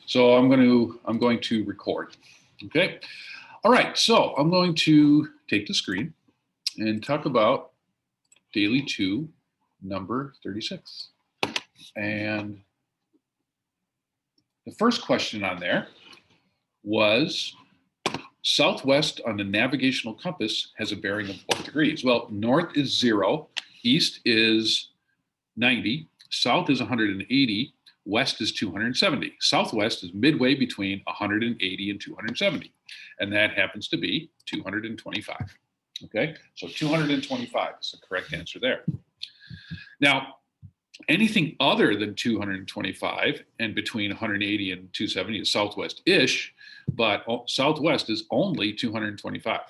So I'm going to record. Okay. All right. So I'm going to take the screen and talk about daily 2, number 36. And the first question on there was southwest on the navigational compass has a bearing of what degrees? Well, north is 0, east is 90, south is 180, west is 270. Southwest is midway between 180 and 270, and that happens to be 225. Okay, so 225 is the correct answer there. Now, anything other than 225 and between 180 and 270 is southwest-ish, but southwest is only 225.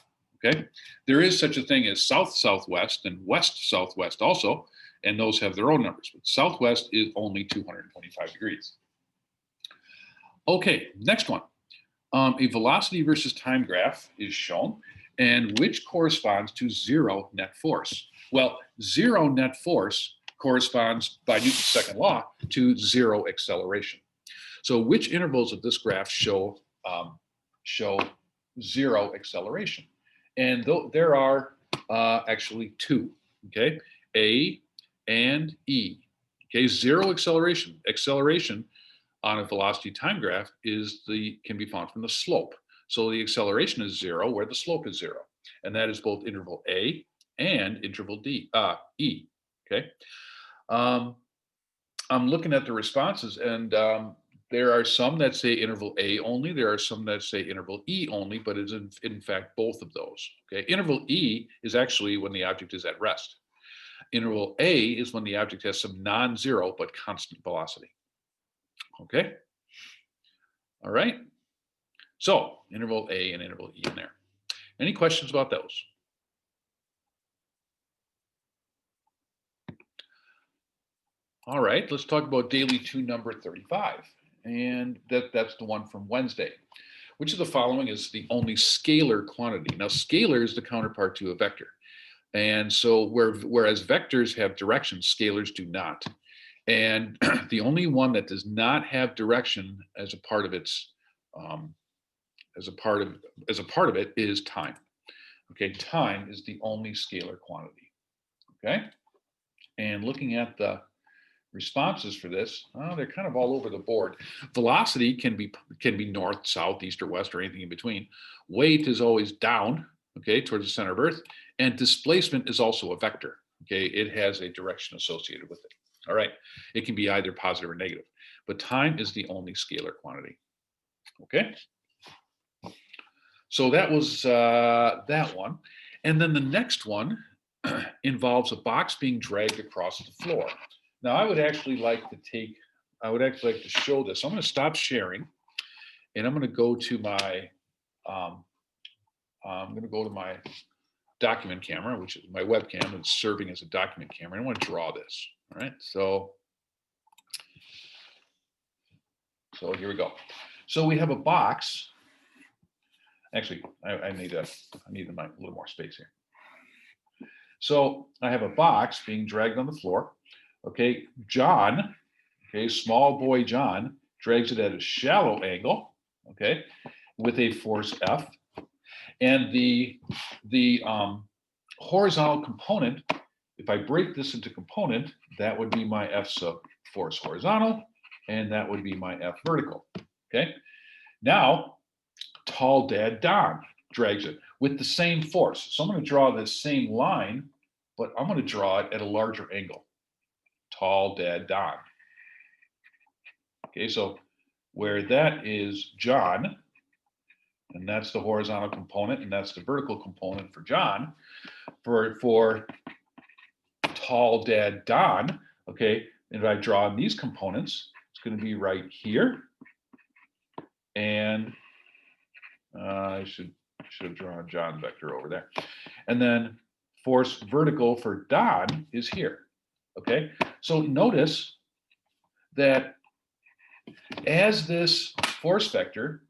Okay, there is such a thing as south-southwest and west-southwest also, and those have their own numbers, but southwest is only 225 degrees. Okay, next one. A velocity versus time graph is shown, and which corresponds to 0 net force? Well, 0 net force corresponds, by Newton's second law, to 0 acceleration. So which intervals of this graph show 0 acceleration? And there are actually 2, okay? A and E. Okay, 0 acceleration. Acceleration on a velocity time graph can be found from the slope. So the acceleration is 0 where the slope is 0. And that is both interval A and interval E. Okay. I'm looking at the responses, and there are some that say interval A only. There are some that say interval E only, but it's in fact both of those. Okay. Interval E is actually when the object is at rest. Interval A is when the object has some non-zero but constant velocity. Okay. All right. So interval A and interval E in there. Any questions about those? All right, let's talk about daily 2, number 35. And that's the one from Wednesday. Which of the following is the only scalar quantity? Now, scalar is the counterpart to a vector. And so whereas vectors have direction, scalars do not. And the only one that does not have direction as a part of its as a part of it is time. Okay, time is the only scalar quantity. Okay, and looking at the responses for this, they're kind of all over the board. Velocity can be north, south, east, or west, or anything in between. Weight is always down, okay, towards the center of Earth, and displacement is also a vector. Okay, it has a direction associated with it. All right, it can be either positive or negative, but time is the only scalar quantity. Okay, so that was that one, and then the next one involves a box being dragged across the floor. Now, I would actually like to show this. I'm going to stop sharing, and I'm going to go to my document camera, which is my webcam. It's serving as a document camera. I want to draw this. All right, so here we go. So we have a box. Actually, I need a little more space here. So I have a box being dragged on the floor. Okay, John, okay, small boy John drags it at a shallow angle, okay, with a force F. And the horizontal component, if I break this into component, that would be my F sub force horizontal, and that would be my F vertical. Okay. Now, tall dad Don drags it with the same force. So I'm going to draw this same line, but I'm going to draw it at a larger angle. Tall dad Don. Okay, so where that is John, and that's the horizontal component, and that's the vertical component for John. For tall dad Don, okay, and if I draw in these components, it's going to be right here. And I should have drawn John's vector over there. And then force vertical for Don is here. Okay, so notice that as this force vector,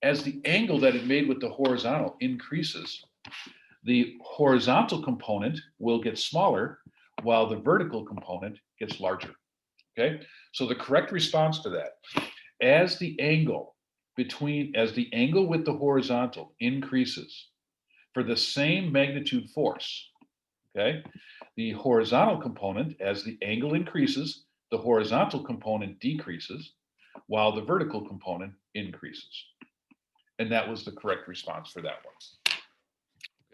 as the angle that it made with the horizontal increases, the horizontal component will get smaller while the vertical component gets larger. Okay, so the correct response to that as the angle with the horizontal increases for the same magnitude force, okay, the horizontal component, as the angle increases, the horizontal component decreases, while the vertical component increases. And that was the correct response for that one.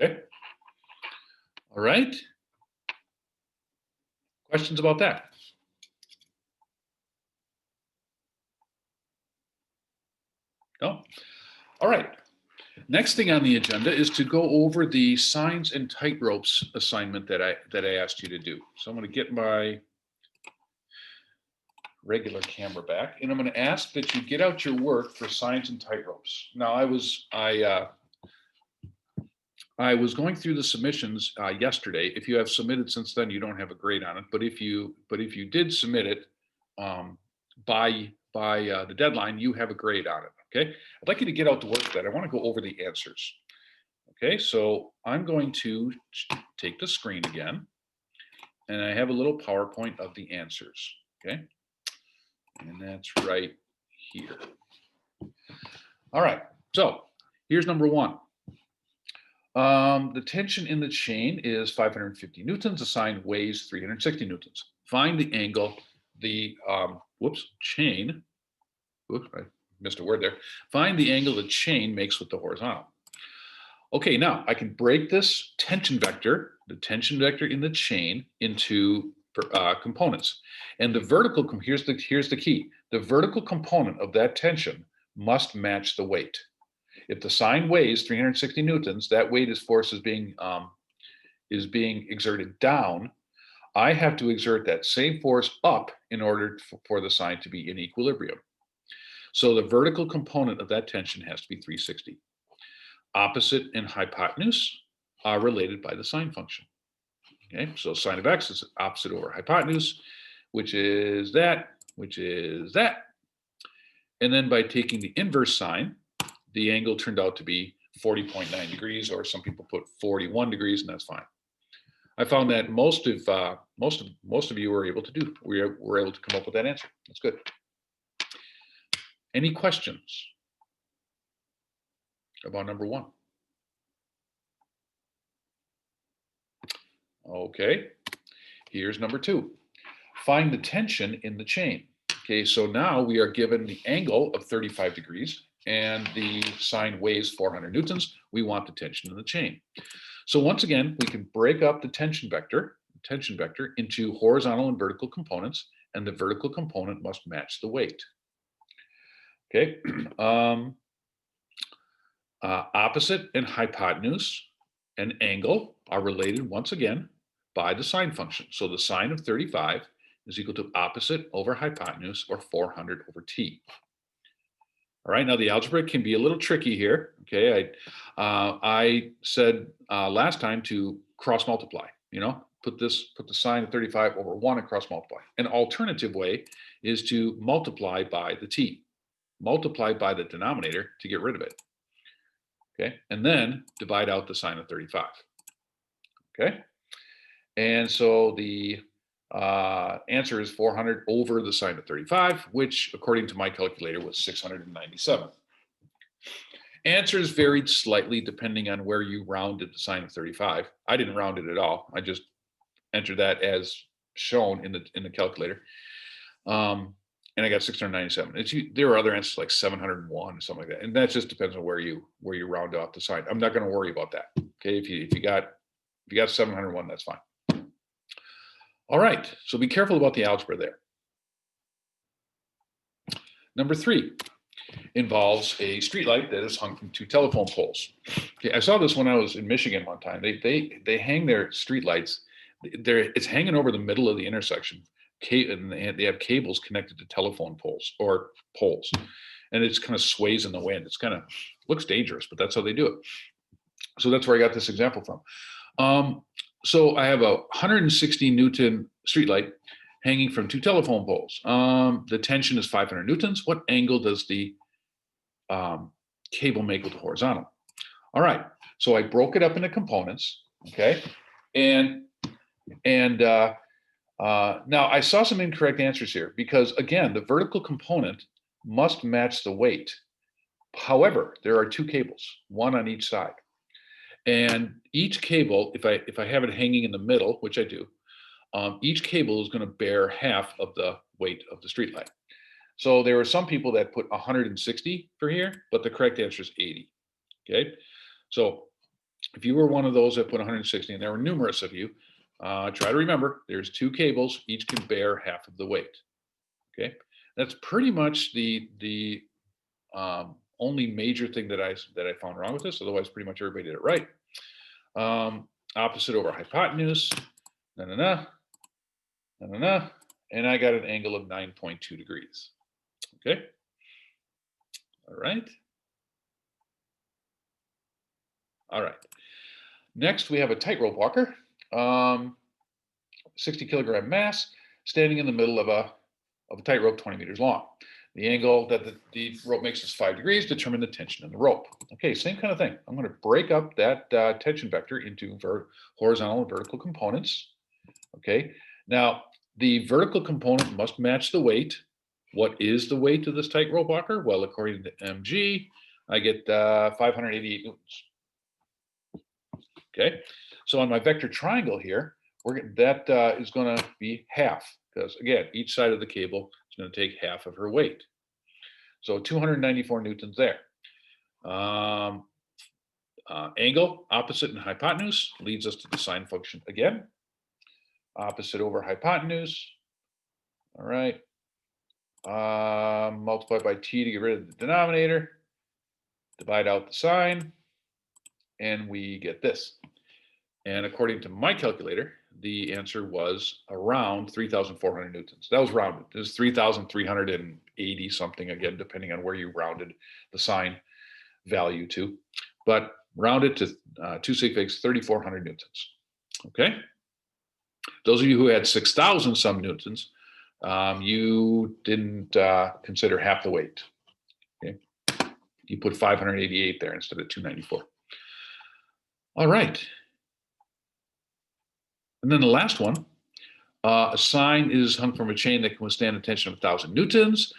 Okay. All right. Questions about that? No? All right. Next thing on the agenda is to go over the signs and tightropes assignment that I asked you to do. So I'm going to get my regular camera back, and I'm going to ask that you get out your work for signs and tightropes. Now, I was going through the submissions yesterday. If you have submitted since then, you don't have a grade on it. But if you did submit it by the deadline, you have a grade on it. Okay. I'd like you to get out the work for that. I want to go over the answers. Okay. So I'm going to take the screen again, and I have a little PowerPoint of the answers. Okay. And that's right here. All right. So here's number one. The tension in the chain is 550 newtons. The sign weighs 360 newtons. Find the angle, chain. Whoops, I missed a word there. Find the angle the chain makes with the horizontal. Okay, now I can break this tension vector, the tension vector in the chain, into components. And the vertical, here's the key. The vertical component of that tension must match the weight. If the sign weighs 360 newtons, that weight force is being exerted down. I have to exert that same force up in order for the sign to be in equilibrium. So the vertical component of that tension has to be 360. Opposite and hypotenuse are related by the sine function. Okay, so sine of x is opposite over hypotenuse, which is that. And then by taking the inverse sine, the angle turned out to be 40.9 degrees, or some people put 41 degrees, and that's fine. I found that most of you were able to were able to come up with that answer. That's good. Any questions about number one? Okay, here's number two. Find the tension in the chain. Okay, so now we are given the angle of 35 degrees and the sign weighs 400 newtons. We want the tension in the chain. So once again, we can break up the tension vector into horizontal and vertical components, and the vertical component must match the weight. Okay, opposite and hypotenuse and angle are related once again by the sine function. So the sine of 35 is equal to opposite over hypotenuse, or 400 over t. All right, now the algebra can be a little tricky here. Okay, I said last time to cross multiply. Put the sine of 35 over 1 and cross multiply. An alternative way is to multiply by the t. Multiply by the denominator to get rid of it. Okay, and then divide out the sine of 35. Okay, and so the answer is 400 over the sine of 35, which according to my calculator was 697. Answers varied slightly depending on where you rounded the sine of 35. I didn't round it at all. I just entered that as shown in the calculator. And I got 697. There are other answers like 701 or something like that. And that just depends on where you round off the sine. I'm not going to worry about that. Okay, if you got 701, that's fine. All right, so be careful about the algebra there. Number 3 involves a streetlight that is hung from 2 telephone poles. Okay, I saw this when I was in Michigan one time. They hang their streetlights. It's hanging over the middle of the intersection, and they have cables connected to telephone poles, and it kind of sways in the wind. It's kind of looks dangerous, but that's how they do it. So that's where I got this example from. So I have a 160 Newton streetlight hanging from 2 telephone poles. The tension is 500 Newtons. What angle does the cable make with the horizontal? All right, so I broke it up into components, okay? And now I saw some incorrect answers here because again, the vertical component must match the weight. However, there are two cables, one on each side. And each cable, if I have it hanging in the middle, which I do, each cable is going to bear half of the weight of the streetlight. So there are some people that put 160 for here, but the correct answer is 80. Okay, so if you were one of those that put 160, and there were numerous of you, try to remember there's two cables, each can bear half of the weight. Okay, that's pretty much the only major thing that I found wrong with this. Otherwise, pretty much everybody did it right. Opposite over hypotenuse, and I got an angle of 9.2 degrees. Okay. All right. All right. Next, we have a tightrope walker, 60 kilogram mass, standing in the middle of a tightrope 20 meters long. The angle that the rope makes is 5 degrees. Determine the tension in the rope. Okay, same kind of thing. I'm going to break up that tension vector into horizontal and vertical components. Okay, now the vertical component must match the weight. What is the weight of this tightrope walker? Well, according to mg, I get 588 newtons. Okay, so on my vector triangle here, that is going to be half, because again, each side of the cable is going to take half of her weight. So 294 newtons there. Angle, opposite and hypotenuse, leads us to the sine function again. Opposite over hypotenuse. All right. Multiply by t to get rid of the denominator. Divide out the sine. And we get this. And according to my calculator, the answer was around 3,400 newtons. That was rounded. It was 3,380 something, again, depending on where you rounded the sine value to. But rounded to 2 sig figs, 3,400 newtons. Okay? Those of you who had 6,000 some newtons, you didn't consider half the weight. Okay? You put 588 there instead of 294. All right. And then the last one, a sign is hung from a chain that can withstand a tension of 1,000 newtons.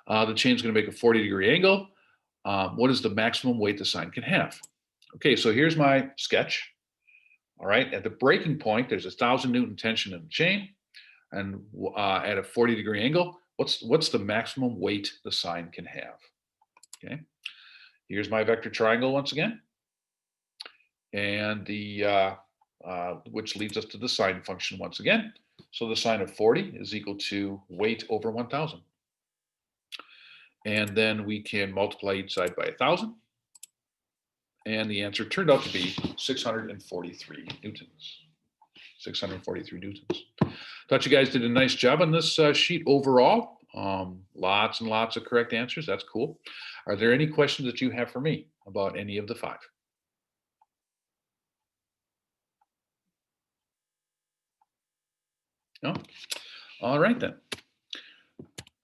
The chain is going to make a 40-degree angle. What is the maximum weight the sign can have? Okay, so here's my sketch. All right, at the breaking point, there's 1,000 Newton tension in the chain, and at a 40-degree angle, what's the maximum weight the sign can have? Okay, here's my vector triangle once again, and the which leads us to the sine function once again. So the sine of 40 is equal to weight over 1,000. And then we can multiply each side by 1,000. And the answer turned out to be 643 newtons. 643 newtons. Thought you guys did a nice job on this sheet overall. Lots and lots of correct answers. That's cool. Are there any questions that you have for me about any of the 5? No? All right then.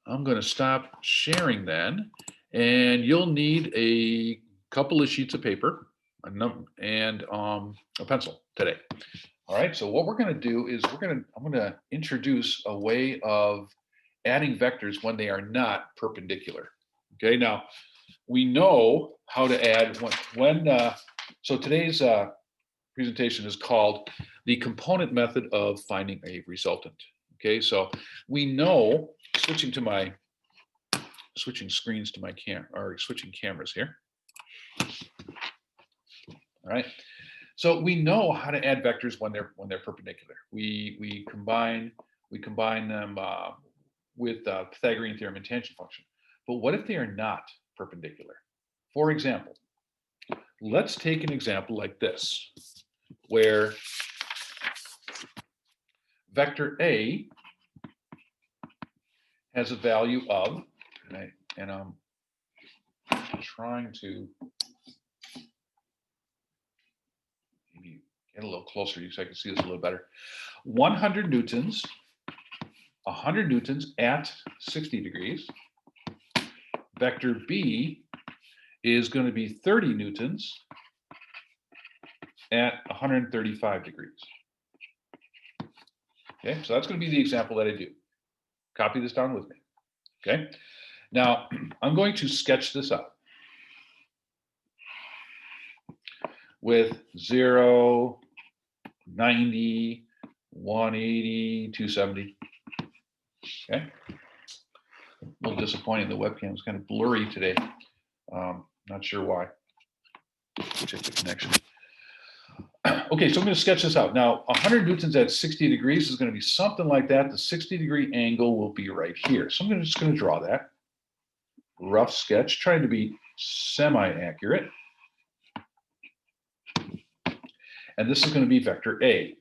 I'm going to stop sharing then, and you'll need a couple of sheets of paper and a pencil today. All right. So what we're going to do is I'm going to introduce a way of adding vectors when they are not perpendicular. Okay. Now we know how to add so today's presentation is called the component method of finding a resultant. Okay, so we know, switching screens to my switching cameras here. All right, so we know how to add vectors when they're perpendicular. We combine them with Pythagorean theorem and tangent function. But what if they are not perpendicular? For example, let's take an example like this, where vector A has a value of, and I'm trying to maybe get a little closer so I can see this a little better. 100 newtons, 100 newtons at 60 degrees. Vector B is going to be 30 newtons at 135 degrees. Okay, so that's going to be the example that I do. Copy this down with me. Okay. Now, I'm going to sketch this out with 0, 90, 180, 270. Okay. A little disappointing. The webcam is kind of blurry today. Not sure why. Check the connection. Okay, so I'm going to sketch this out. Now, 100 newtons at 60 degrees is going to be something like that. The 60-degree angle will be right here. So I'm just going to draw that. Rough sketch, trying to be semi-accurate. And this is going to be vector A.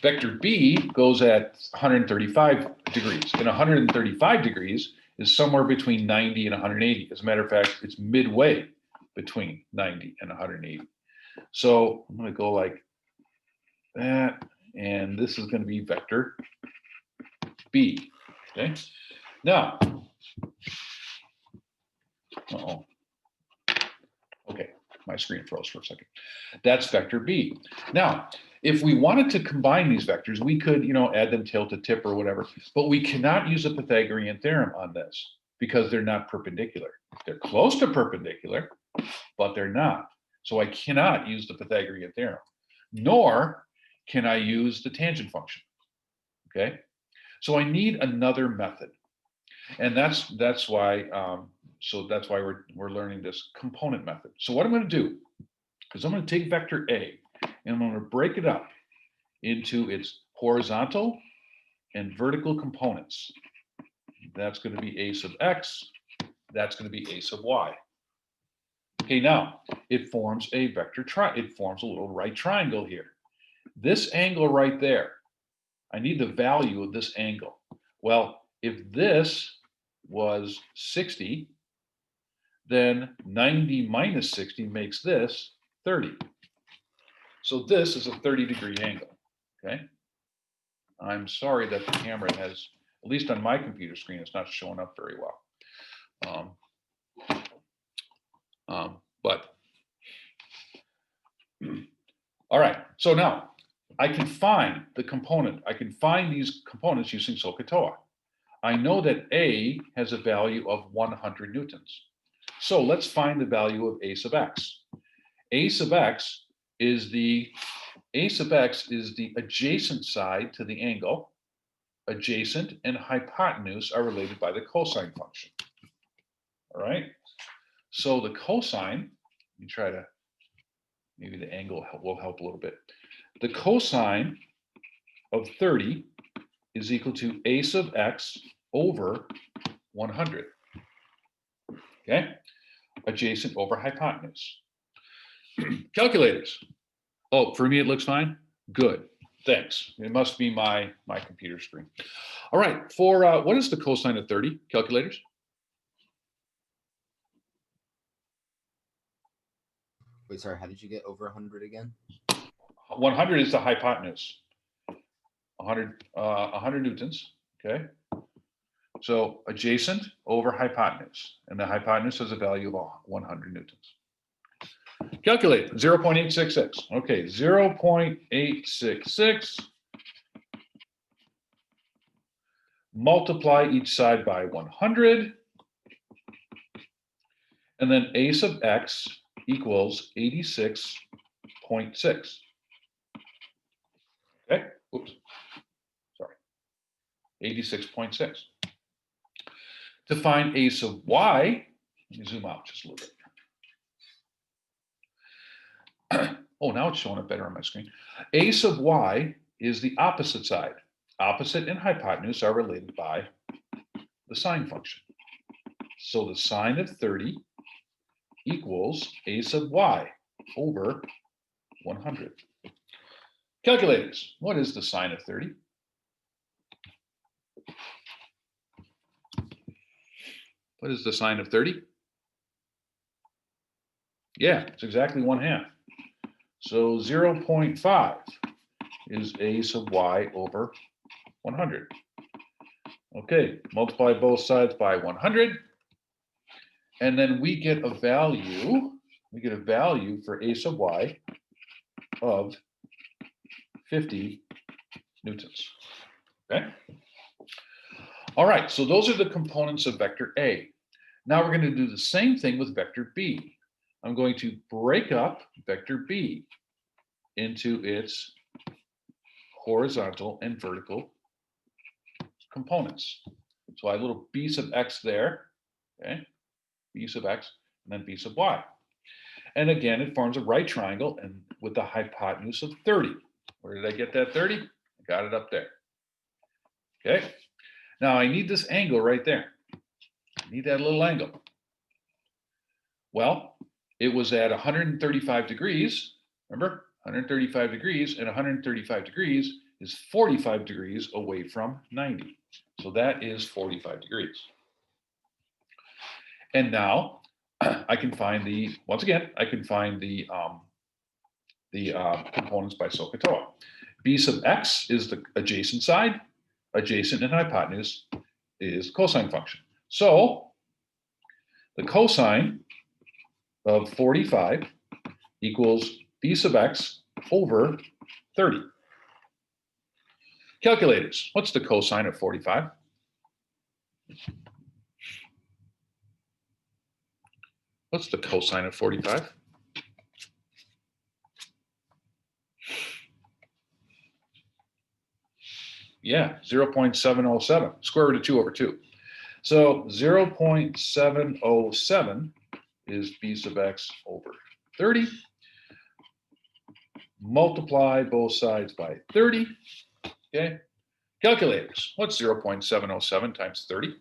Vector B goes at 135 degrees. And 135 degrees is somewhere between 90 and 180. As a matter of fact, it's midway between 90 and 180. So I'm going to go like that. And this is going to be vector B. Okay. Now, okay, my screen froze for a second. That's vector B. Now, if we wanted to combine these vectors, we could, add them tail to tip or whatever, but we cannot use a Pythagorean theorem on this because they're not perpendicular. They're close to perpendicular, but they're not. So I cannot use the Pythagorean theorem, nor can I use the tangent function. Okay, so I need another method, and that's why we're learning this component method. So what I'm going to do is I'm going to take vector A and I'm going to break it up into its horizontal and vertical components. That's going to be a sub x. That's going to be a sub y. Okay, now it forms a vector it forms a little right triangle here. This angle right there, I need the value of this angle. Well, if this was 60, then 90 minus 60 makes this 30. So this is a 30-degree angle, okay? I'm sorry that the camera has, at least on my computer screen, it's not showing up very well. But all right, so now I can find the component. I can find these components using SOHCAHTOA. I know that A has a value of 100 newtons. So let's find the value of A sub x. A sub x is the adjacent side to the angle. Adjacent and hypotenuse are related by the cosine function. All right. So the cosine, let me try to, maybe the angle will help a little bit. The cosine of 30 is equal to A sub x over 100. Okay. Adjacent over hypotenuse. Calculators. Oh, for me it looks fine? Good. Thanks. It must be my computer screen. All right. For what is the cosine of 30? Calculators? Wait, sorry, how did you get over 100 again? 100 is the hypotenuse. 100 newtons, okay? So adjacent over hypotenuse, and the hypotenuse has a value of 100 newtons. Calculate 0.866. Okay, 0.866. Multiply each side by 100. And then A sub x equals 86.6. Okay, oops, sorry, 86.6. To find A sub y, let me zoom out just a little bit. Oh, now it's showing up better on my screen. A sub y is the opposite side. Opposite and hypotenuse are related by the sine function. So the sine of 30 equals A sub y over 100. Calculators, what is the sine of 30? What is the sine of 30? Yeah, it's exactly 1/2. So 0.5 is A sub y over 100. Okay, multiply both sides by 100. And then we get a value, for A sub y of 50 newtons. Okay. All right, so those are the components of vector A. Now we're going to do the same thing with vector B. I'm going to break up vector B into its horizontal and vertical components. So I have a little b sub x there, okay, b sub x, and then b sub y. And again, it forms a right triangle and with a hypotenuse of 30. Where did I get that 30? I got it up there. Okay. Now I need this angle right there. I need that little angle. Well, it was at 135 degrees. Remember, 135 degrees, and 135 degrees is 45 degrees away from 90. So that is 45 degrees. And now I can find the, once again, I can find the components by SOHCAHTOA. B sub x is the adjacent side. Adjacent and hypotenuse is cosine function. So the cosine of 45 equals b sub x over 30. Calculators, what's the cosine of 45? What's the cosine of 45? Yeah, 0.707, square root of 2 over 2. So 0.707 is b sub x over 30. Multiply both sides by 30. Okay. Calculators, what's 0.707 times 30?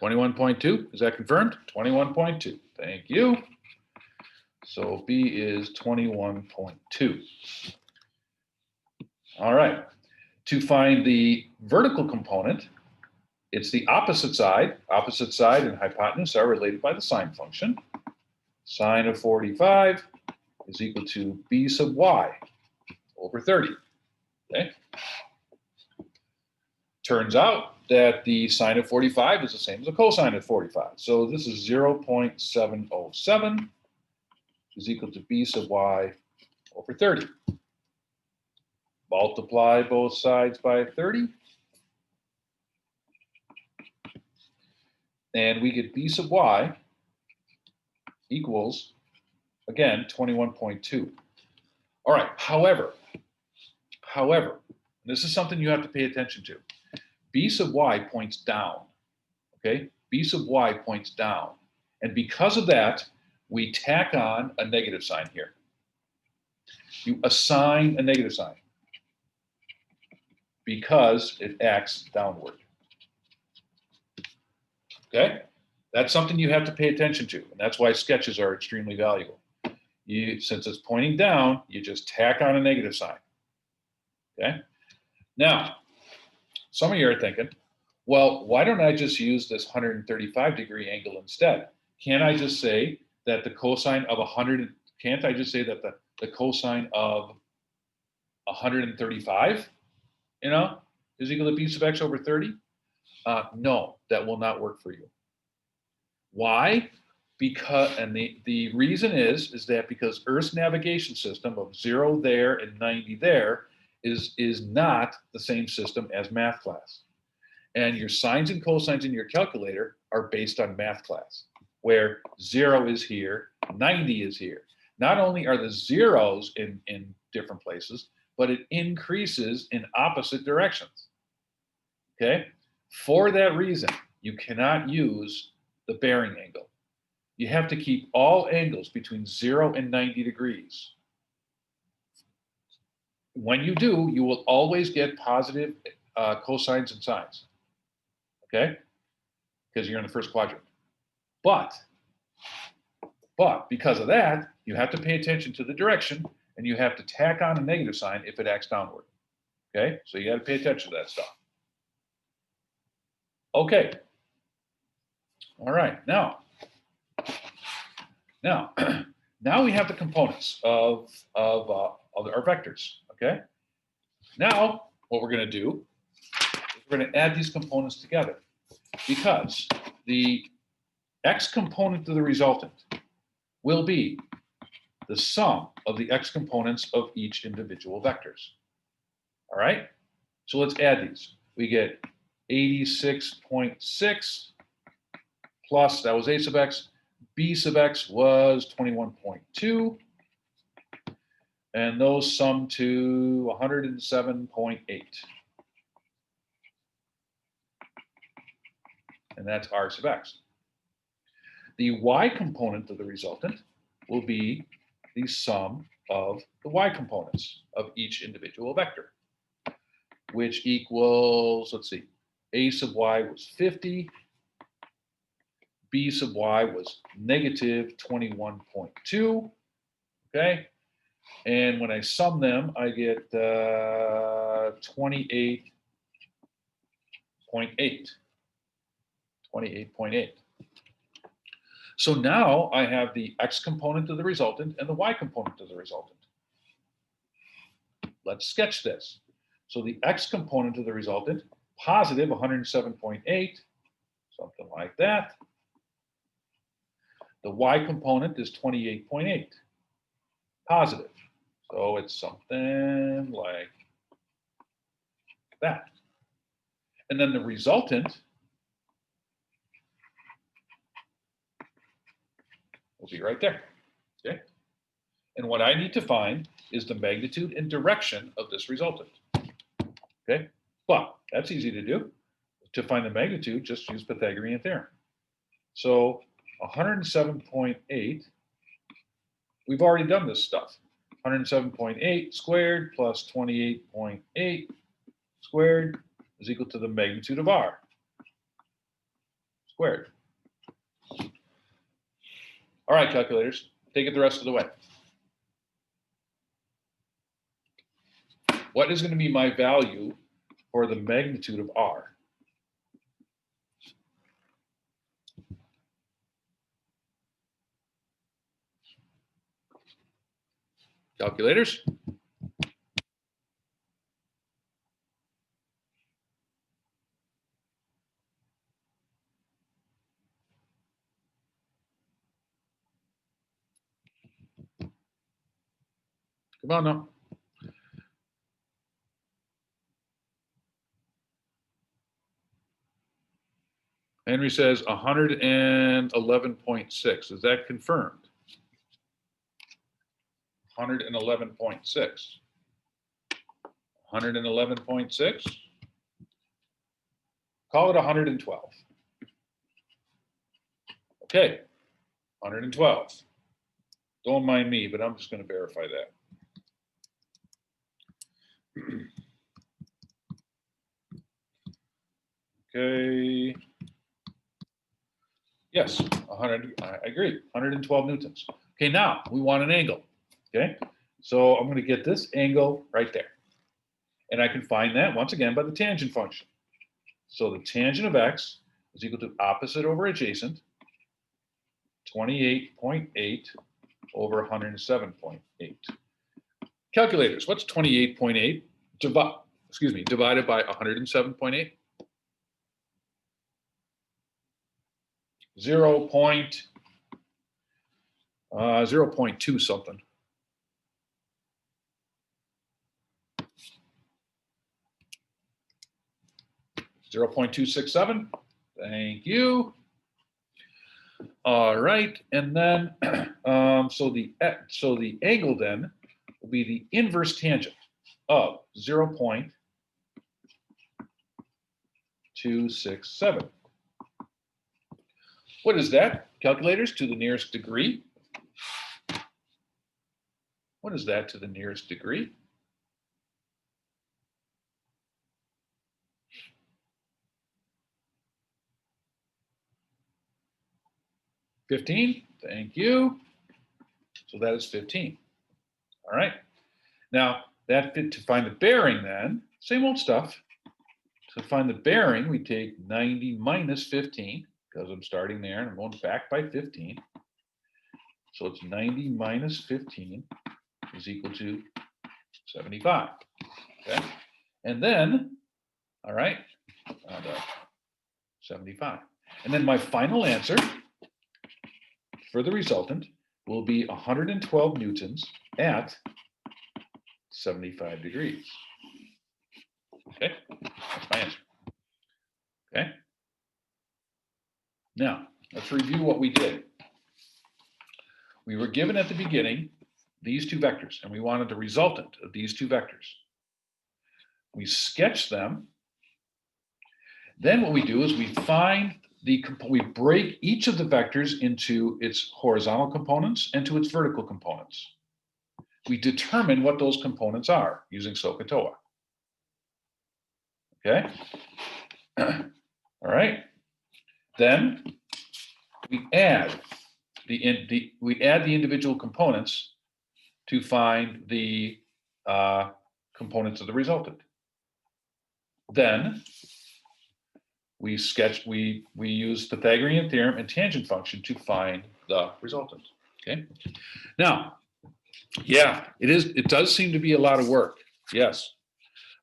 $21.2, is that confirmed? 21.2, thank you. So B is 21.2. All right, to find the vertical component, it's the opposite side. Opposite side and hypotenuse are related by the sine function. Sine of 45 is equal to b sub y over 30, okay? Turns out that the sine of 45 is the same as the cosine of 45. So this is 0.707 is equal to b sub y over 30. Multiply both sides by 30. And we get b sub y equals, again, 21.2. All right, however, this is something you have to pay attention to. B sub y points down, okay? B sub y points down. And because of that, we tack on a negative sign here. You assign a negative sign because it acts downward. Okay? That's something you have to pay attention to, and that's why sketches are extremely valuable. Since it's pointing down, you just tack on a negative sign. Okay? Now, some of you are thinking, well, why don't I just use this 135-degree angle instead? Can't I just say that the cosine of 100, can't I just say that the cosine of 135, is equal to b sub x over 30? No, that will not work for you. Why? Because, and the reason is that because Earth's navigation system of 0 there and 90 there is not the same system as math class. And your sines and cosines in your calculator are based on math class, where 0 is here, 90 is here. Not only are the zeros in different places, but it increases in opposite directions. Okay? For that reason, you cannot use the bearing angle. You have to keep all angles between 0 and 90 degrees. When you do, you will always get positive cosines and sines, okay? Because you're in the first quadrant. But because of that, you have to pay attention to the direction, and you have to tack on a negative sign if it acts downward, okay? So you got to pay attention to that stuff. Okay. All right. Now we have the components of our vectors. Okay. Now what we're going to do is we're going to add these components together, because the x component of the resultant will be the sum of the x components of each individual vectors. All right, so let's add these. We get 86.6 plus, that was a sub x, b sub x was 21.2, and those sum to 107.8. And that's r sub x. The y component of the resultant will be the sum of the y components of each individual vector, which equals, let's see, a sub y was 50, b sub y was negative 21.2, okay? And when I sum them, I get 28.8. 28.8. So now I have the x component of the resultant and the y component of the resultant. Let's sketch this. So the x component of the resultant, positive 107.8, something like that. The y component is 28.8, positive. So it's something like that. And then the resultant will be right there, okay? And what I need to find is the magnitude and direction of this resultant, okay? But that's easy to do. To find the magnitude, just use Pythagorean theorem. So 107.8, we've already done this stuff. 107.8 squared plus 28.8 squared is equal to the magnitude of r squared. All right, calculators, take it the rest of the way. What is going to be my value for the magnitude of r? Calculators? Come on now. Henry says 111.6. Is that confirmed? 111.6. 111.6. Call it 112. Okay, 112. Don't mind me, but I'm just going to verify that. Okay. Yes, 100, I agree, 112 newtons. Okay, now we want an angle, okay? So I'm going to get this angle right there. And I can find that, once again, by the tangent function. So the tangent of x is equal to opposite over adjacent, 28.8 over 107.8. Calculators, what's 28.8 divided by 107.8? 0.2 something. .267. Thank you. All right, and then so the angle then will be the inverse tangent of 0.267. What is that, calculators, to the nearest degree? What is that to the nearest degree? $15, thank you. So that is 15. All right. Now that fit to find the bearing then, same old stuff. To find the bearing, we take 90 minus 15, because I'm starting there and I'm going back by 15. So it's 90 minus 15 is equal to 75. Okay. And then, all right, 75. And then my final answer for the resultant will be 112 newtons at 75 degrees. Okay, that's my answer. Okay. Now, let's review what we did. We were given at the beginning these two vectors, and we wanted the resultant of these two vectors. We sketch them. Then what we do is we we break each of the vectors into its horizontal components and to its vertical components. We determine what those components are using SOHCAHTOA. Okay. All right. Then we add the individual components to find the components of the resultant. Then we use Pythagorean theorem and tangent function to find the resultant. Okay. Now, yeah, it does seem to be a lot of work. Yes,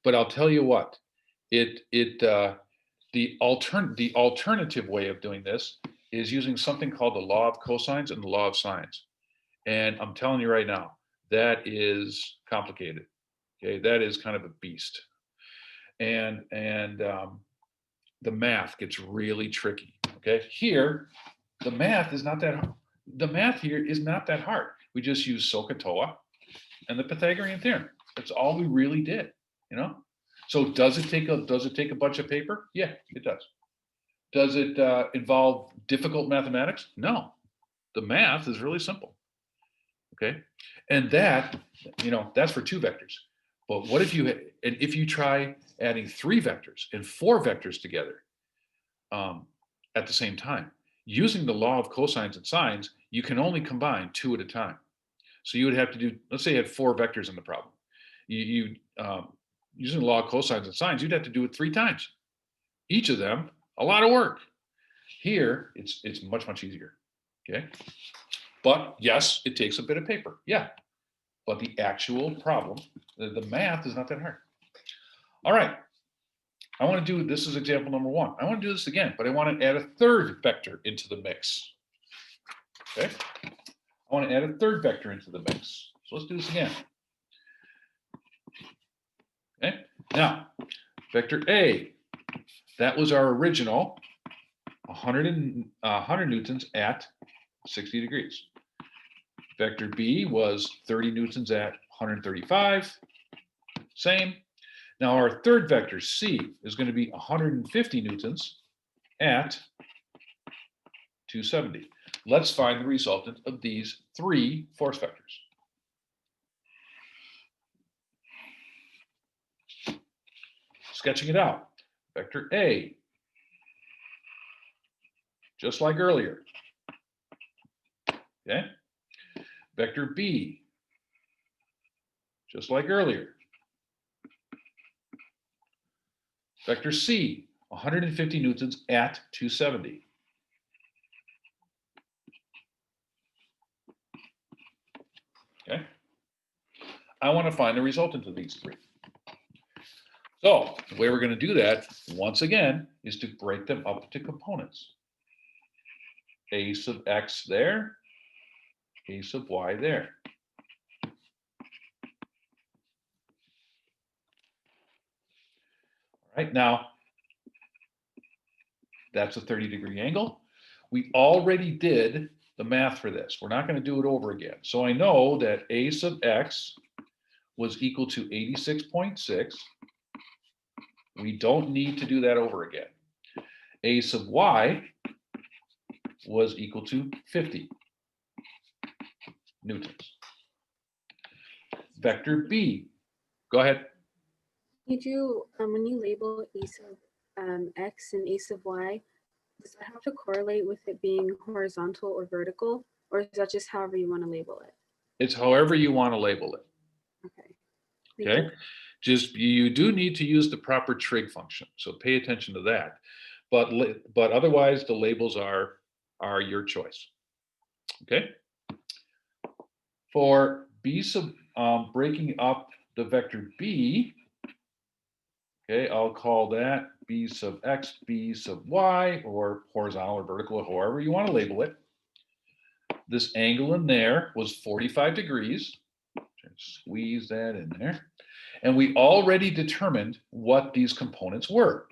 but I'll tell you what, the alternative way of doing this is using something called the law of cosines and the law of sines. And I'm telling you right now, that is complicated. Okay, that is kind of a beast. And the math gets really tricky. Okay, here, the math is not that hard. The math here is not that hard. We just use SOHCAHTOA and the Pythagorean theorem. That's all we really did, you know? So does it take a bunch of paper? Yeah, it does. Does it involve difficult mathematics? No. The math is really simple. Okay, and that, that's for two vectors. But what if you try adding three vectors and four vectors together at the same time? Using the law of cosines and sines, you can only combine two at a time. So you would have to do, let's say you had four vectors in the problem. Using the law of cosines and sines, you'd have to do it three times. Each of them, a lot of work. Here, it's much, much easier. Okay. But yes, it takes a bit of paper. Yeah. But the actual problem, the math is not that hard. All right. I want to do, this is example number one. I want to do this again, but I want to add a third vector into the mix. Okay. I want to add a third vector into the mix. So let's do this again. Okay. Now, vector A, that was our original 100 newtons at 60 degrees. Vector B was 30 newtons at 135. Same. Now our third vector C is going to be 150 newtons at 270. Let's find the resultant of these three force vectors. Sketching it out. Vector A, just like earlier. Okay. Vector B, just like earlier. Vector C, 150 newtons at 270. Okay. I want to find the resultant of these three. So the way we're going to do that, once again, is to break them up into components. A sub x there, A sub y there. All right, now that's a 30-degree angle. We already did the math for this. We're not going to do it over again. So I know that A sub x was equal to 86.6. We don't need to do that over again. A sub y was equal to 50 newtons. Vector B, go ahead. When you label A sub x and A sub y, does that have to correlate with it being horizontal or vertical, or is that just however you want to label it? It's however you want to label it. Okay. Okay. Just you do need to use the proper trig function, so pay attention to that. But otherwise, the labels are your choice. Okay. For B sub breaking up the vector B, okay, I'll call that B sub x, B sub y, or horizontal or vertical, however you want to label it. this angle in there was 45 degrees. Squeeze that in there. And we already determined what these components were.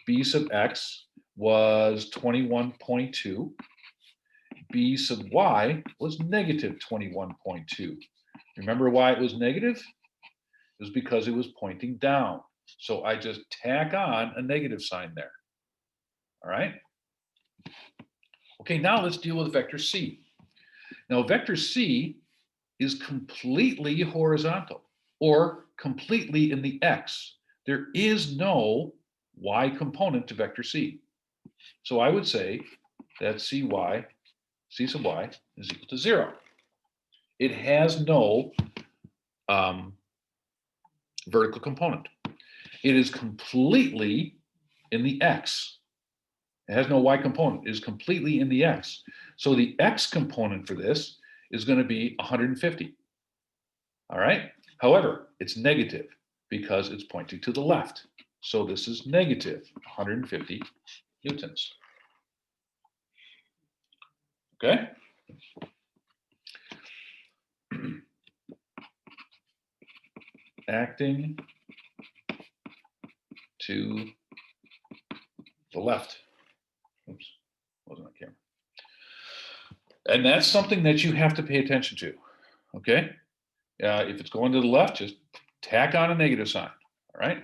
B sub x was 21.2. B sub y was negative 21.2. Remember why it was negative? It was because it was pointing down. So I just tack on a negative sign there. All right. Okay, now let's deal with vector c. Now vector c is completely horizontal or completely in the x. There is no y component to vector c. So I would say that c sub y is equal to 0. It has no vertical component. It is completely in the x. It has no y component. It is completely in the x. So the x component for this is going to be 150. All right. However, it's negative because it's pointing to the left. So this is negative 150 newtons. Okay. Acting to the left. Oops, wasn't on camera. And that's something that you have to pay attention to. Okay. If it's going to the left, just tack on a negative sign. All right.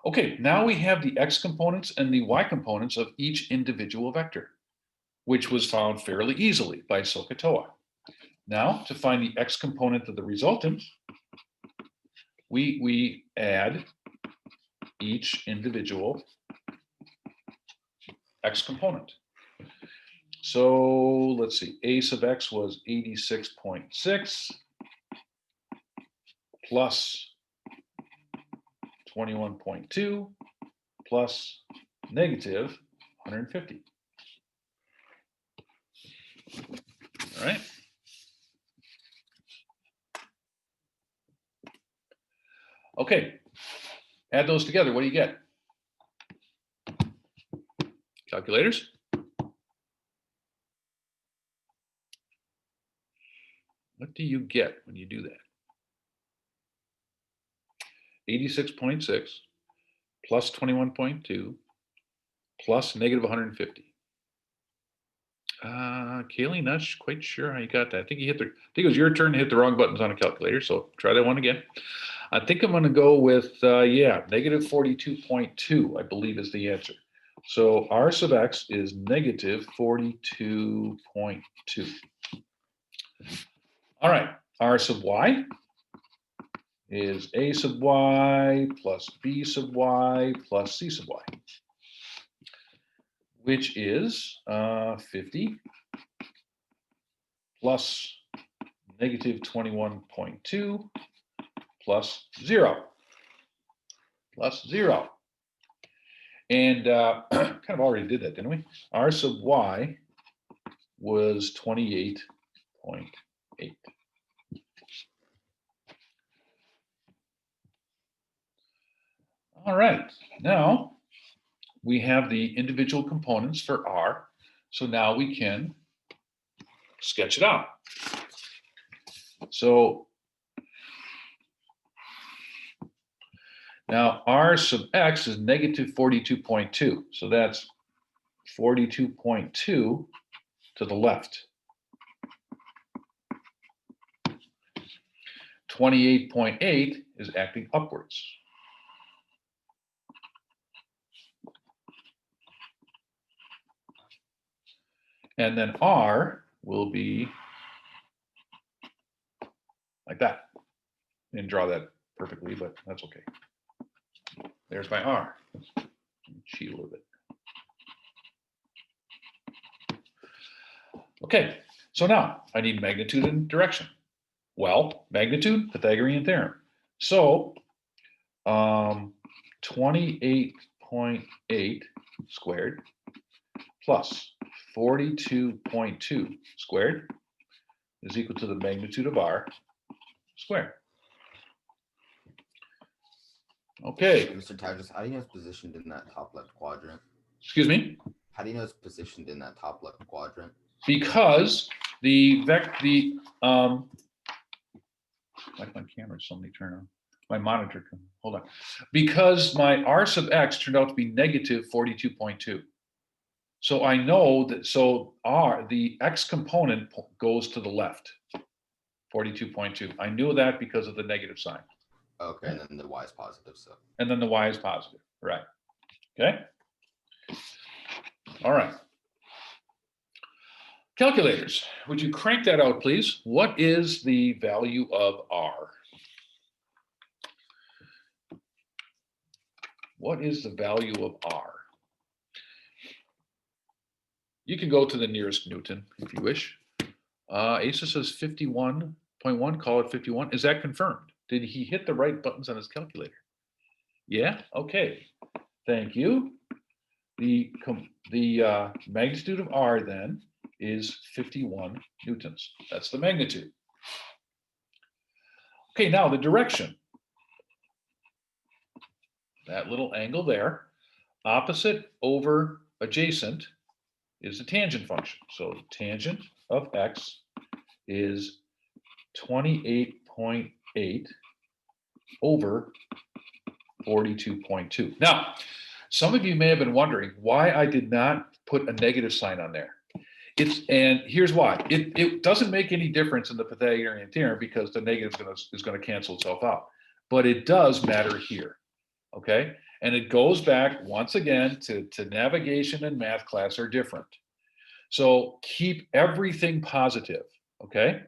Okay, now we have the x components and the y components of each individual vector, which was found fairly easily by SOHCAHTOA. Now, to find the x component of the resultant, we add each individual x component. So let's see, a sub x was 86.6 plus 21.2 plus negative 150. All right. Okay, add those together. What do you get? Calculators? What do you get when you do that? 86.6 plus 21.2 plus negative 150. Kaylee, not quite sure how you got that. I think it was your turn to hit the wrong buttons on a calculator, so try that one again. I think I'm going to go with, negative 42.2, I believe is the answer. So r sub x is negative 42.2. All right, r sub y is a sub y plus b sub y plus c sub y, which is 50 plus negative 21.2 plus 0. Plus 0. And kind of already did that, didn't we? R sub y was 28.8. All right, now we have the individual components for R. So now we can sketch it out. So now r sub x is negative 42.2. So that's 42.2 to the left. 28.8 is acting upwards. And then r will be like that. Didn't draw that perfectly, but that's okay. There's my r. Cheat a little bit. Okay, so now I need magnitude and direction. Well, magnitude, Pythagorean theorem. So 28.8 squared plus 42.2 squared is equal to the magnitude of r squared. Okay. Mr. Taggart, how do you know it's positioned in that top left quadrant? Excuse me? How do you know it's positioned in that top left quadrant? because like my camera suddenly turned on. My monitor, hold on. Because my R sub x turned out to be negative 42.2. So I know that, so the x component goes to the left, 42.2. I knew that because of the negative sign. Okay, and then the y is positive, so. And then the y is positive, right? Okay. All right. Calculators, would you crank that out, please? What is the value of R? What is the value of R? You can go to the nearest Newton if you wish. Asa says 51.1, call it 51. Is that confirmed? Did he hit the right buttons on his calculator? Yeah, okay. Thank you. The magnitude of R then is 51 newtons. That's the magnitude. Okay, now the direction. That little angle there, opposite over adjacent is the tangent function. So the tangent of x is 28.8 over 42.2. Now, some of you may have been wondering why I did not put a negative sign on there. And here's why. It doesn't make any difference in the Pythagorean theorem because the negative is going to cancel itself out. But it does matter here, okay? And it goes back, once again, to navigation and math class are different. So keep everything positive, okay?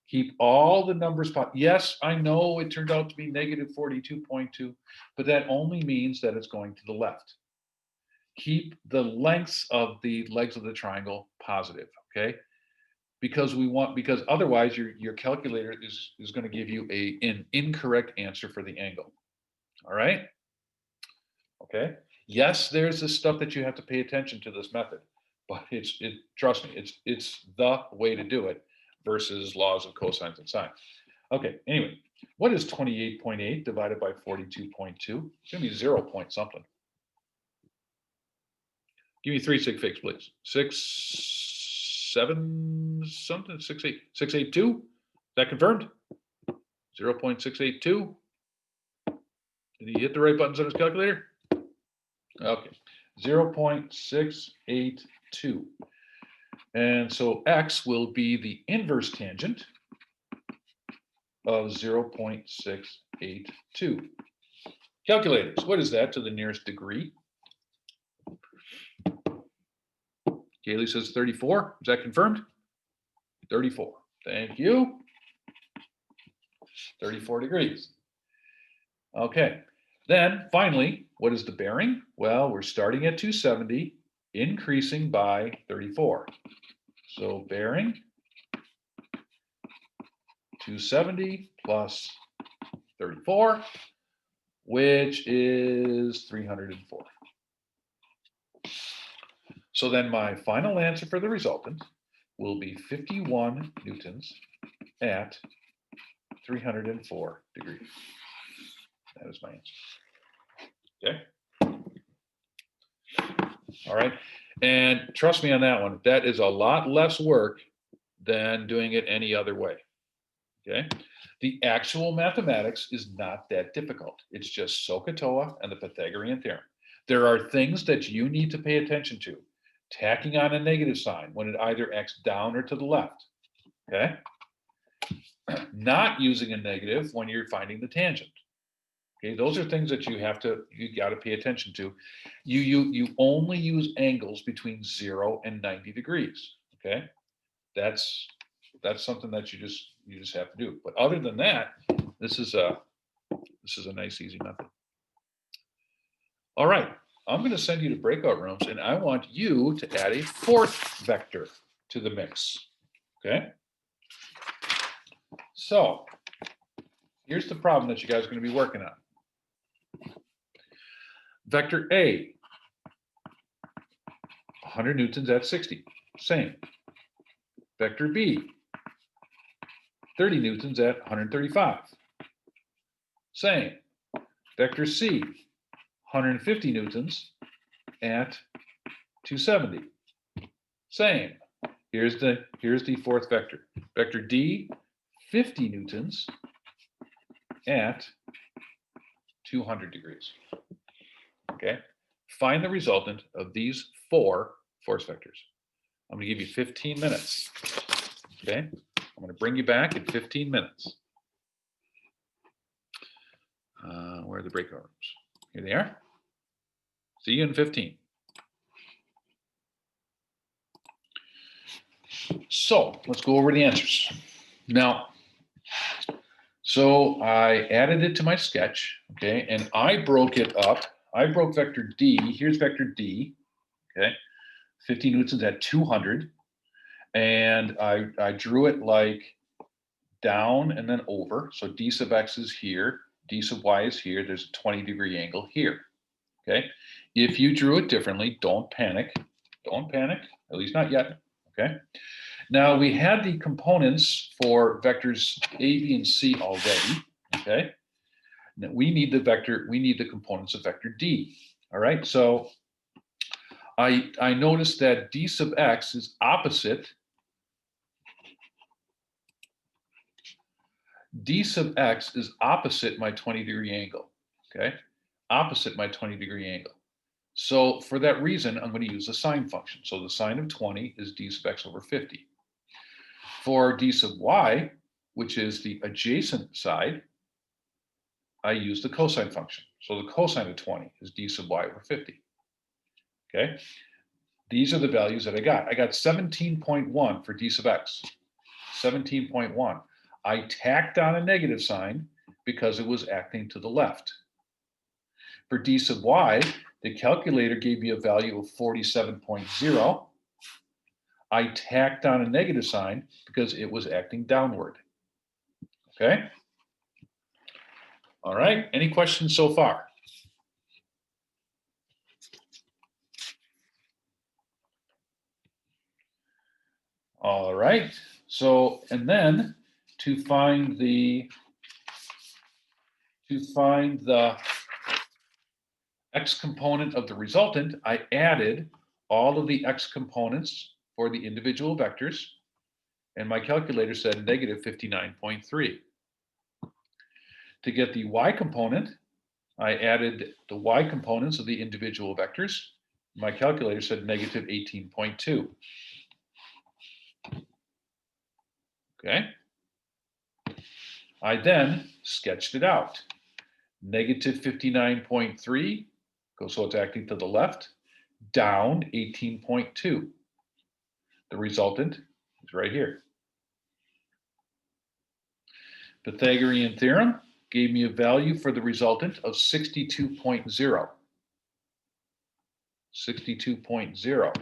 Keep all the numbers positive. Yes, I know it turned out to be negative 42.2, but that only means that it's going to the left. Keep the lengths of the legs of the triangle positive, okay? Because otherwise your calculator is going to give you an incorrect answer for the angle. All right? Okay. Yes, there's this stuff that you have to pay attention to this method, but trust me, it's the way to do it versus laws of cosines and sines. Okay, anyway, what is 28.8 divided by 42.2? It's going to be 0 point something. Give me 3 sig figs, please. 6, 7, something, 6, 8, 682. Is that confirmed? 0.682. Did he hit the right buttons on his calculator? Okay, 0.682. And so x will be the inverse tangent of 0.682. Calculators, what is that to the nearest degree? Kaylee says 34. Is that confirmed? 34. Thank you. 34 degrees. Okay. Then finally, what is the bearing? Well, we're starting at 270, increasing by 34. So bearing 270 plus 34, which is 304. So then my final answer for the resultant will be 51 newtons at 304 degrees. That is my answer. Okay. All right. And trust me on that one, that is a lot less work than doing it any other way. Okay. The actual mathematics is not that difficult. It's just SOHCAHTOA and the Pythagorean theorem. There are things that you need to pay attention to. Tacking on a negative sign when it either acts down or to the left. Okay. Not using a negative when you're finding the tangent. Okay, those are things that you got to pay attention to. You only use angles between 0 and 90 degrees. Okay, that's something that you just have to do. But other than that, this is a nice easy method. All right, I'm going to send you to breakout rooms, and I want you to add a fourth vector to the mix. Okay, so here's the problem that you guys are going to be working on. Vector A, 100 newtons at 60, same. Vector B, 30 newtons at 135, same. Vector C, 150 newtons at 270, same. Here's the fourth vector. Vector D, 50 newtons at 200 degrees. Okay. Find the resultant of these 4 force vectors. I'm going to give you 15 minutes. Okay. I'm going to bring you back in 15 minutes. Where are the breakout rooms? Here they are. See you in 15. So let's go over the answers. Now, so I added it to my sketch, okay, and I broke it up. I broke vector D. Here's vector D, okay, 50 newtons at 200. And I drew it like down and then over. So D sub X is here. D sub Y is here. There's a 20-degree angle here, okay? If you drew it differently, don't panic. Don't panic, at least not yet, okay? Now we had the components for vectors A, B, and C already, okay? Now we need the components of vector D, all right? So I noticed that D sub X is opposite. D sub X is opposite my 20-degree angle, okay? Opposite my 20-degree angle. So for that reason, I'm going to use a sine function. So the sine of 20 is D sub X over 50. For D sub Y, which is the adjacent side, I use the cosine function. So the cosine of 20 is D sub Y over 50. Okay? These are the values that I got. I got 17.1 for D sub X. 17.1. I tacked on a negative sign because it was acting to the left. For D sub Y, the calculator gave me a value of 47.0. I tacked on a negative sign because it was acting downward. Okay? All right, any questions so far? All right, so, and then to find the x component of the resultant, I added all of the x components for the individual vectors, and my calculator said negative 59.3. To get the y component, I added the y components of the individual vectors. My calculator said negative 18.2. Okay. I then sketched it out. Negative 59.3, so it's acting to the left, down 18.2. The resultant is right here. Pythagorean theorem gave me a value for the resultant of 62.0. 62.0.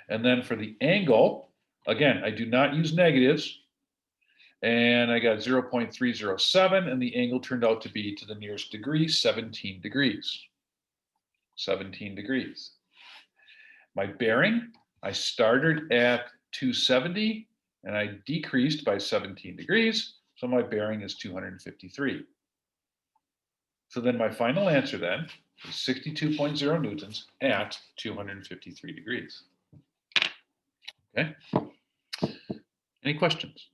And then for the angle, again, I do not use negatives. And I got 0.307, and the angle turned out to be, to the nearest degree, 17 degrees. 17 degrees. My bearing, I started at 270, and I decreased by 17 degrees, so my bearing is 253. So then my final answer then is 62.0 newtons at 253 degrees. Okay? Any questions?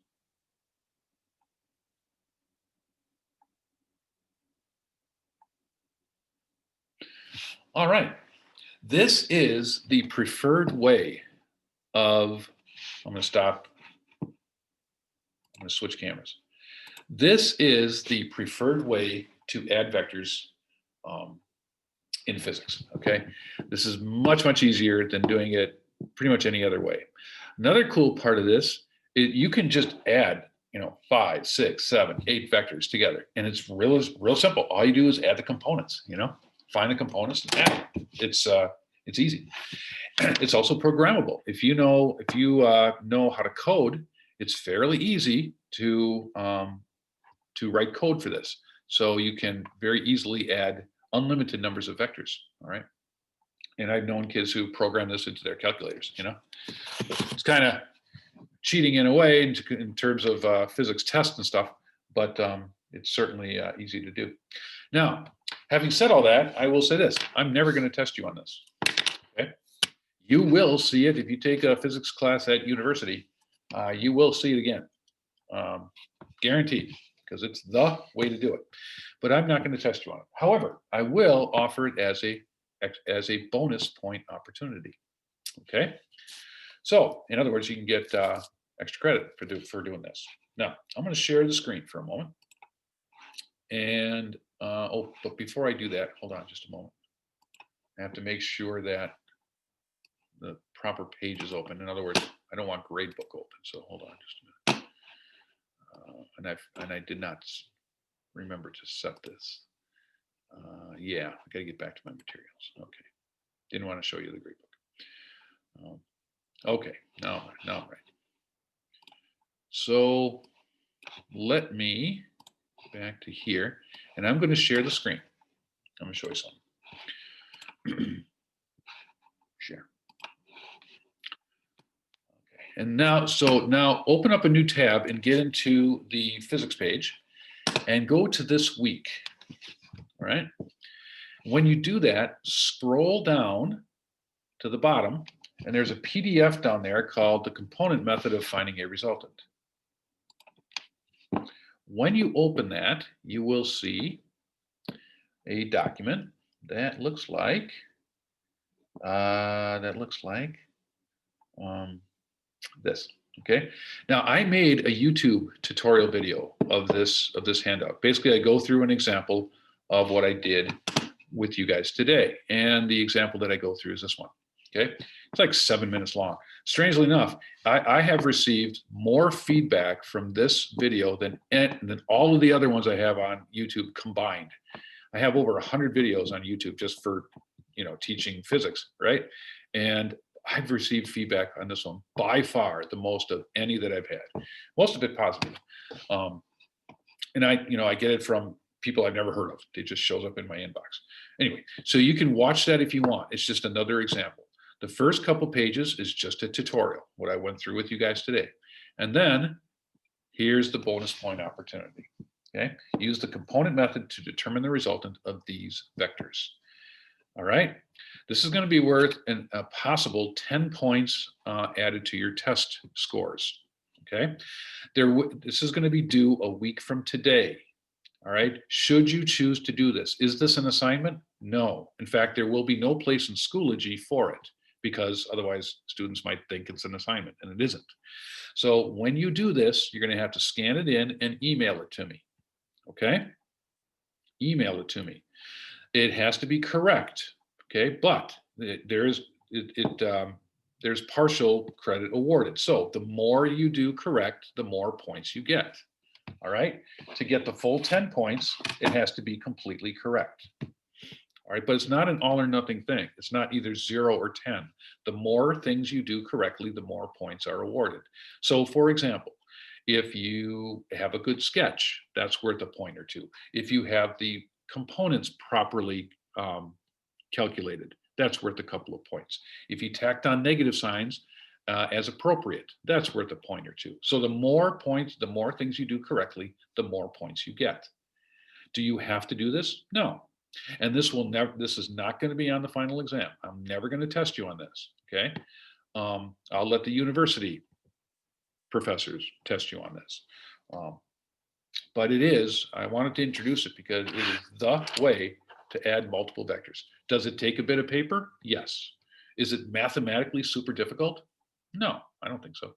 All right. This is the preferred way of, I'm going to stop. I'm going to switch cameras. This is the preferred way to add vectors in physics, okay? This is much, much easier than doing it pretty much any other way. Another cool part of this is you can just add, 5, 6, 7, 8 vectors together, and it's real simple. All you do is add the components, find the components and add them. It's easy. It's also programmable. If you know how to code, it's fairly easy to write code for this. So you can very easily add unlimited numbers of vectors. All right. And I've known kids who program this into their calculators. It's kind of cheating in a way in terms of physics tests and stuff, but it's certainly easy to do. Now, having said all that, I will say this: I'm never going to test you on this. Okay? You will see it if you take a physics class at university. You will see it again, guaranteed, because it's the way to do it. But I'm not going to test you on it. However, I will offer it as a bonus point opportunity. Okay. So, in other words, you can get extra credit for doing this. Now, I'm going to share the screen for a moment. And but before I do that, hold on just a moment. I have to make sure that the proper page is open. In other words, I don't want gradebook open. So hold on just a minute. And I did not remember to set this. Yeah, I got to get back to my materials. Okay, didn't want to show you the gradebook. Okay, now I'm right. So let me back to here, and I'm going to share the screen. I'm going to show you something. Share. Okay. And now open up a new tab and get into the physics page and go to this week. All right. When you do that, scroll down to the bottom, and there's a PDF down there called The Component Method of Finding a Resultant. When you open that, you will see a document that looks like this. Okay. Now I made a YouTube tutorial video of this handout. Basically, I go through an example of what I did with you guys today, and the example that I go through is this one. Okay, it's like 7 minutes long. Strangely enough, I have received more feedback from this video than all of the other ones I have on YouTube combined. I have over 100 videos on YouTube just for, teaching physics, right? And I've received feedback on this one by far the most of any that I've had. Most of it positive, and I get it from people I've never heard of. It just shows up in my inbox. Anyway, so you can watch that if you want. It's just another example. The first couple pages is just a tutorial, what I went through with you guys today. And then here's the bonus point opportunity. Okay, use the component method to determine the resultant of these vectors. All right, this is going to be worth a possible 10 points added to your test scores. Okay, this is going to be due a week from today. All right, should you choose to do this, is this an assignment? No. In fact, there will be no place in Schoology for it, because otherwise students might think it's an assignment, and it isn't. So when you do this, you're going to have to scan it in and email it to me. Okay, email it to me. It has to be correct. Okay, but there's partial credit awarded. So the more you do correct, the more points you get. All right, to get the full 10 points, it has to be completely correct. All right, but it's not an all or nothing thing. It's not either 0 or 10. The more things you do correctly, the more points are awarded. So for example, if you have a good sketch, that's worth a point or two. If you have the components properly calculated, that's worth a couple of points. If you tacked on negative signs as appropriate, that's worth a point or two. So the more points, the more things you do correctly, the more points you get. Do you have to do this? No. And this is not going to be on the final exam. I'm never going to test you on this. Okay. I'll let the university professors test you on this. But I wanted to introduce it because it is the way to add multiple vectors. Does it take a bit of paper? Yes. Is it mathematically super difficult? No, I don't think so.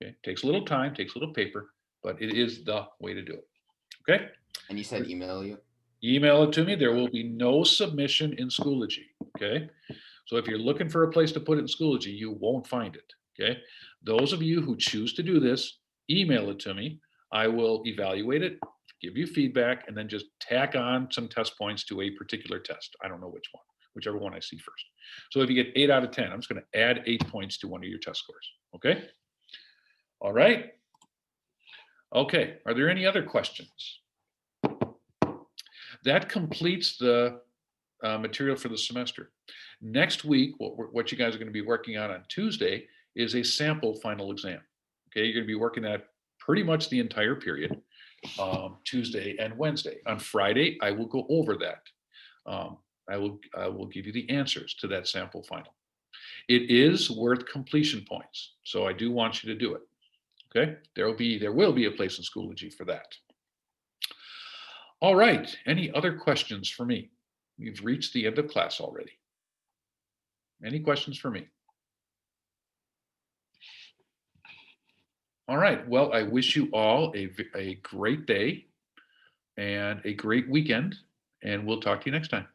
Okay, takes a little time, takes a little paper, but it is the way to do it. Okay? And you said email you? Email it to me. There will be no submission in Schoology. Okay? So if you're looking for a place to put it in Schoology, you won't find it. Okay? Those of you who choose to do this, email it to me. I will evaluate it, give you feedback, and then just tack on some test points to a particular test. I don't know which one, whichever one I see first. So if you get 8 out of 10, I'm just going to add 8 points to one of your test scores. Okay? All right. Okay. Are there any other questions? That completes the material for the semester. Next week, what you guys are going to be working on Tuesday is a sample final exam. Okay, you're going to be working at pretty much the entire period, Tuesday and Wednesday. On Friday, I will go over that. I will give you the answers to that sample final. It is worth completion points, so I do want you to do it. Okay, there will be a place in Schoology for that. All right, any other questions for me? We've reached the end of class already. Any questions for me? All right, well, I wish you all a great day and a great weekend, and we'll talk to you next time.